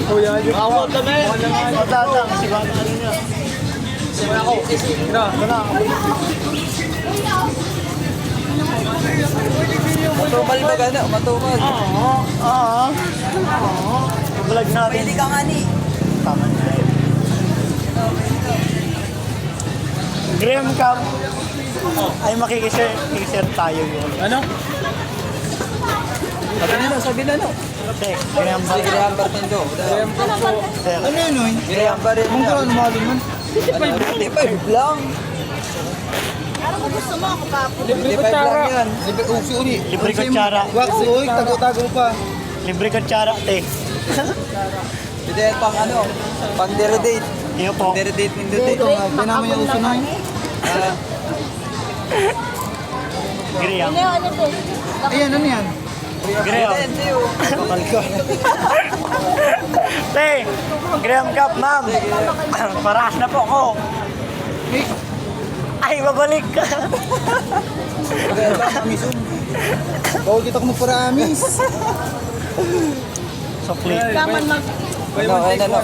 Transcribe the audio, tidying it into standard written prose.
Kuya, Awag kami. Tatang, si Bata ano niya. Simula ako. Matumal ba gana? Matumal. Oo. Vlog natin. Pwede ka nga ni. Tama na. Graham Cup. Ay makikishare tayo yun. Ano? Sabi na no. Okay, Graham Cup. Sige, Graham Bartendo. Ano yun yun? Graham Bartendo. Kung gano'n mahal man. 55 lang. Ano mo gusto mo ako pa? 55 lang yan. Libre kutsara. Wax, uy, tago-tago pa. Libre kutsara, te. Ito yan pang ano, pang date. Iyo po. Date ng date. Pinaman yung uso na yun. Graham. Ano ano to? Ayan, ano yan? Graham. Kapal ko. Te, Graham Cup, ma'am. Parahas na po ako. Ay, babalik ka. Bawal kita kung magparamis. So, please. Kaman mag Okay na no.